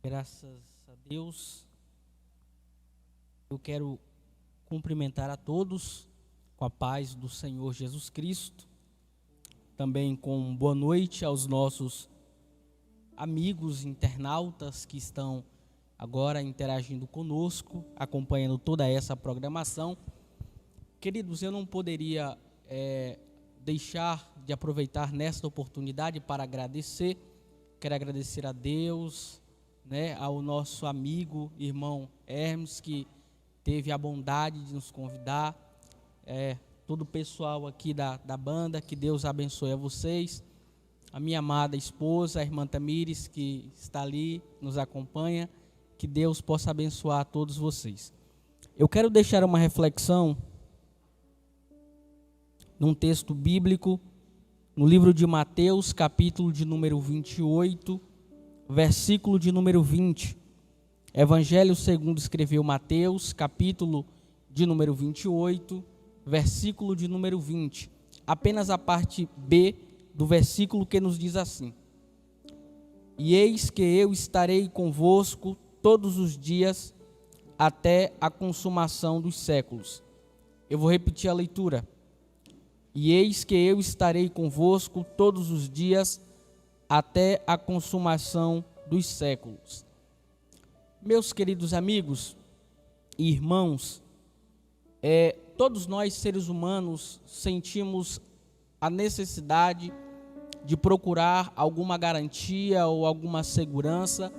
Graças a Deus, eu quero cumprimentar a todos com a paz do Senhor Jesus Cristo, também com boa noite aos nossos amigos internautas que estão agora interagindo conosco, acompanhando toda essa programação. Queridos, eu não poderia deixar de aproveitar nesta oportunidade para agradecer. Quero agradecer a Deus, ao nosso amigo, irmão Hermes, que teve a bondade de nos convidar, todo o pessoal aqui da banda, que Deus abençoe a vocês, a minha amada esposa, a irmã Tamires, que está ali, nos acompanha, que Deus possa abençoar a todos vocês. Eu quero deixar uma reflexão num texto bíblico, no livro de Mateus, capítulo de número 28, versículo de número 20. Evangelho segundo escreveu Mateus, capítulo de número 28, versículo de número 20. Apenas a parte B do versículo, que nos diz assim: E eis que eu estarei convosco todos os dias até a consumação dos séculos. Eu vou repetir a leitura. E eis que eu estarei convosco todos os dias até a consumação dos séculos. Meus queridos amigos e irmãos, todos nós seres humanos sentimos a necessidade de procurar alguma garantia ou alguma segurança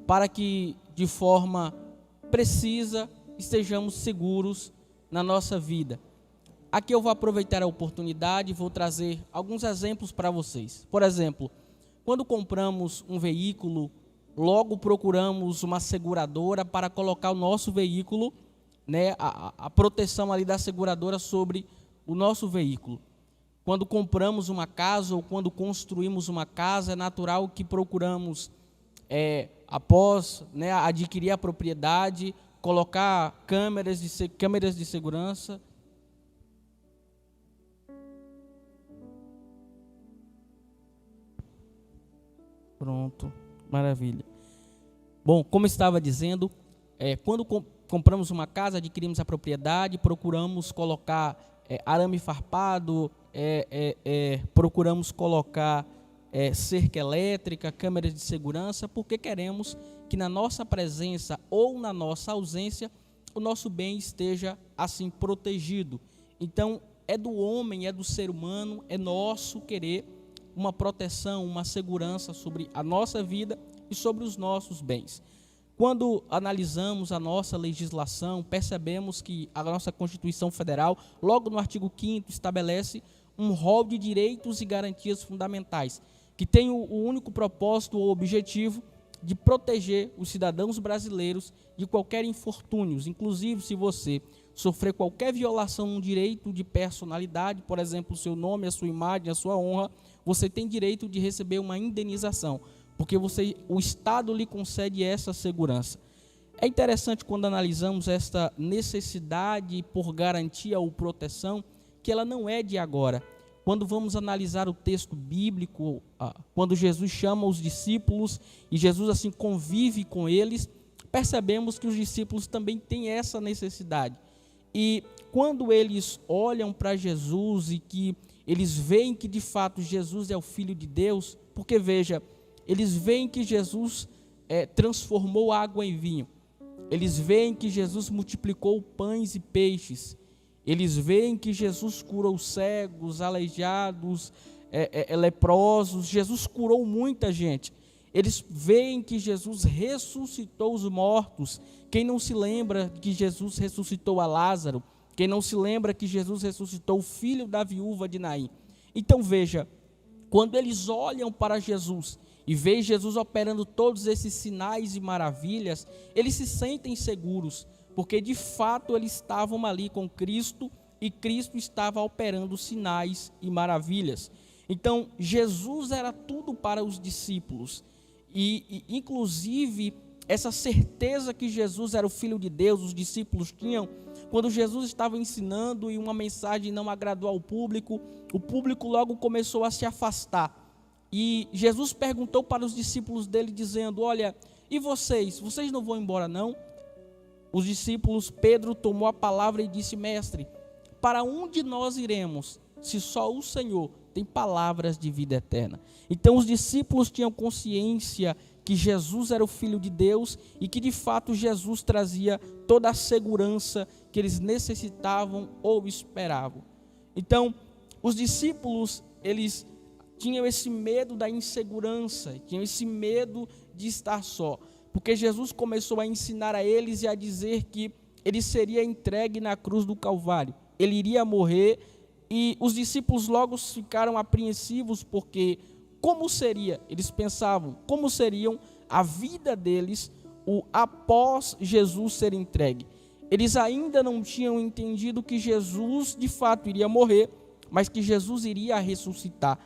para que de forma precisa estejamos seguros na nossa vida. Aqui eu vou aproveitar a oportunidade e vou trazer alguns exemplos para vocês. Por exemplo, quando compramos um veículo, logo procuramos uma seguradora para colocar o nosso veículo, a proteção ali da seguradora sobre o nosso veículo. Quando compramos uma casa ou quando construímos uma casa, é natural que procuramos, após adquirir a propriedade, colocar câmeras de segurança. Pronto, maravilha. Bom, como estava dizendo, quando compramos uma casa, adquirimos a propriedade, procuramos colocar arame farpado, procuramos colocar cerca elétrica, câmeras de segurança, porque queremos que na nossa presença ou na nossa ausência, o nosso bem esteja assim protegido. Então, é do homem, é do ser humano, é nosso querer uma proteção, uma segurança sobre a nossa vida e sobre os nossos bens. Quando analisamos a nossa legislação, percebemos que a nossa Constituição Federal, logo no artigo 5º, estabelece um rol de direitos e garantias fundamentais, que tem o único propósito ou objetivo de proteger os cidadãos brasileiros de qualquer infortúnio. Inclusive, se você sofrer qualquer violação no direito de personalidade, por exemplo, o seu nome, a sua imagem, a sua honra, você tem direito de receber uma indenização, porque o Estado lhe concede essa segurança. É interessante quando analisamos esta necessidade por garantia ou proteção, que ela não é de agora. Quando vamos analisar o texto bíblico, quando Jesus chama os discípulos e Jesus assim convive com eles, percebemos que os discípulos também têm essa necessidade. E quando eles olham para Jesus e que eles veem que de fato Jesus é o Filho de Deus, porque veja, eles veem que Jesus transformou água em vinho, eles veem que Jesus multiplicou pães e peixes, eles veem que Jesus curou cegos, aleijados, leprosos, Jesus curou muita gente. Eles veem que Jesus ressuscitou os mortos. Quem não se lembra que Jesus ressuscitou a Lázaro? Quem não se lembra que Jesus ressuscitou o filho da viúva de Naim? Então veja, quando eles olham para Jesus e veem Jesus operando todos esses sinais e maravilhas, eles se sentem seguros, porque de fato eles estavam ali com Cristo e Cristo estava operando sinais e maravilhas. Então Jesus era tudo para os discípulos. E inclusive essa certeza que Jesus era o Filho de Deus, os discípulos tinham, quando Jesus estava ensinando e uma mensagem não agradou ao público, o público logo começou a se afastar. E Jesus perguntou para os discípulos dele, dizendo: olha, E vocês não vão embora não? Os discípulos, Pedro tomou a palavra e disse: Mestre, para onde nós iremos, se só o Senhor tem palavras de vida eterna? Então os discípulos tinham consciência que Jesus era o Filho de Deus e que de fato Jesus trazia toda a segurança que eles necessitavam ou esperavam. Então os discípulos, eles tinham esse medo da insegurança, tinham esse medo de estar só, porque Jesus começou a ensinar a eles e a dizer que ele seria entregue na cruz do Calvário, ele iria morrer, e os discípulos logo ficaram apreensivos, porque como seria, eles pensavam, como seriam a vida deles após Jesus ser entregue. Eles ainda não tinham entendido que Jesus de fato iria morrer, mas que Jesus iria ressuscitar.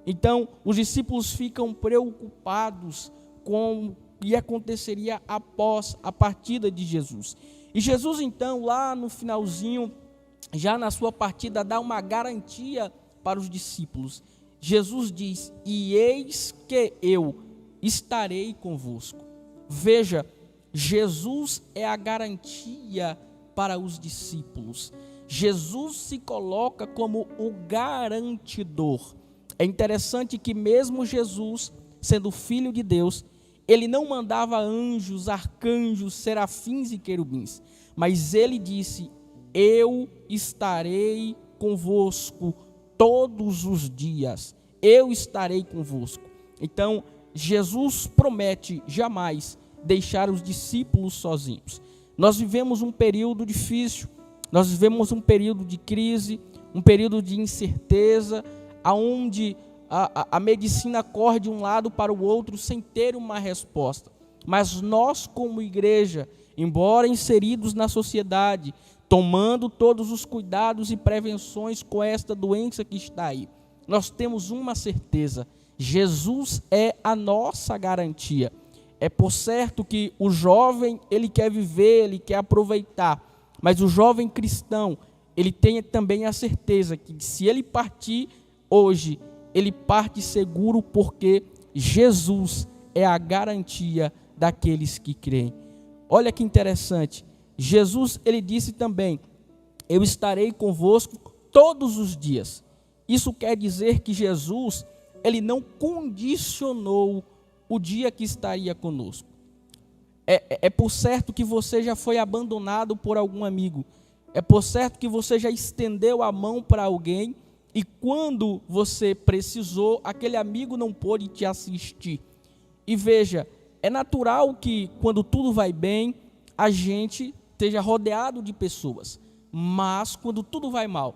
Então, os discípulos ficam preocupados com o que aconteceria após a partida de Jesus. E Jesus, então, lá no finalzinho, já na sua partida, dá uma garantia para os discípulos. Jesus diz: e eis que eu estarei convosco. Veja, Jesus é a garantia para os discípulos. Jesus se coloca como o garantidor. É interessante que mesmo Jesus, sendo filho de Deus, ele não mandava anjos, arcanjos, serafins e querubins, mas ele disse: eu estarei convosco todos os dias, eu estarei convosco. Então, Jesus promete jamais deixar os discípulos sozinhos. Nós vivemos um período difícil, nós vivemos um período de crise, um período de incerteza, onde a medicina corre de um lado para o outro sem ter uma resposta. Mas nós, como igreja, embora inseridos na sociedade, tomando todos os cuidados e prevenções com esta doença que está aí, nós temos uma certeza: Jesus é a nossa garantia. É por certo que o jovem, ele quer viver, ele quer aproveitar, mas o jovem cristão, ele tem também a certeza que se ele partir hoje, ele parte seguro, porque Jesus é a garantia daqueles que creem. Olha que interessante, Jesus, ele disse também: eu estarei convosco todos os dias. Isso quer dizer que Jesus, ele não condicionou o dia que estaria conosco. É por certo que você já foi abandonado por algum amigo, é por certo que você já estendeu a mão para alguém, e quando você precisou, aquele amigo não pôde te assistir. E veja, é natural que quando tudo vai bem, a gente esteja rodeado de pessoas, mas quando tudo vai mal,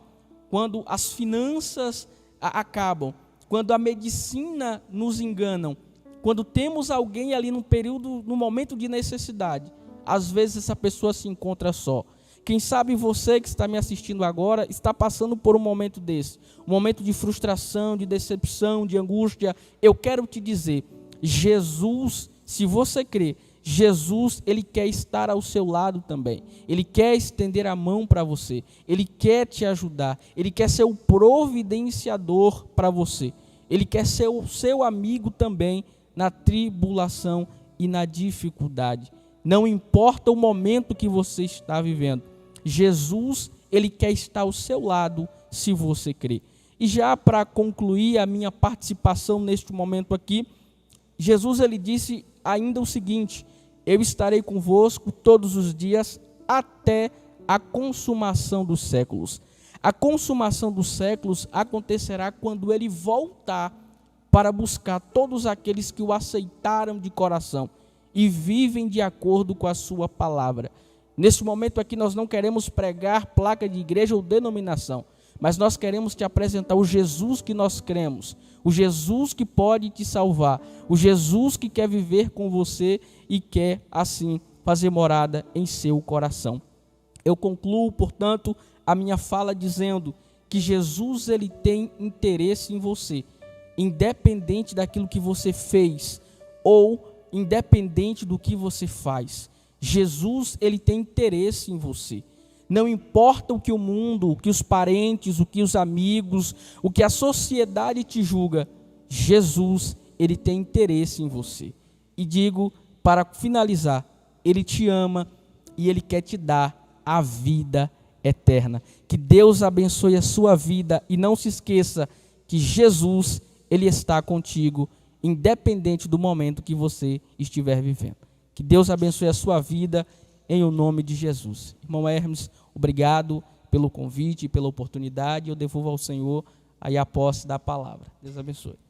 quando as finanças acabam, quando a medicina nos engana, quando temos alguém ali no momento de necessidade, às vezes essa pessoa se encontra só. Quem sabe você que está me assistindo agora está passando por um momento desse, um momento de frustração, de decepção, de angústia. Eu quero te dizer, Jesus, se você crê, Jesus, ele quer estar ao seu lado também. Ele quer estender a mão para você. Ele quer te ajudar. Ele quer ser o providenciador para você. Ele quer ser o seu amigo também na tribulação e na dificuldade. Não importa o momento que você está vivendo, Jesus, ele quer estar ao seu lado se você crer. E já para concluir a minha participação neste momento aqui, Jesus, ele disse ainda o seguinte: eu estarei convosco todos os dias até a consumação dos séculos. A consumação dos séculos acontecerá quando ele voltar para buscar todos aqueles que o aceitaram de coração e vivem de acordo com a sua palavra. Nesse momento aqui nós não queremos pregar placa de igreja ou denominação, mas nós queremos te apresentar o Jesus que nós cremos, o Jesus que pode te salvar, o Jesus que quer viver com você e quer assim fazer morada em seu coração. Eu concluo, portanto, a minha fala dizendo que Jesus, ele tem interesse em você, independente daquilo que você fez ou independente do que você faz. Jesus, ele tem interesse em você. Não importa o que o mundo, o que os parentes, o que os amigos, o que a sociedade te julga, Jesus, ele tem interesse em você. E digo para finalizar, Ele te ama e Ele quer te dar a vida eterna. Que Deus abençoe a sua vida e não se esqueça que Jesus, Ele está contigo, independente do momento que você estiver vivendo. Que Deus abençoe a sua vida em o nome de Jesus. Irmão Hermes, obrigado pelo convite e pela oportunidade. Eu devolvo ao Senhor aí a posse da palavra. Deus abençoe.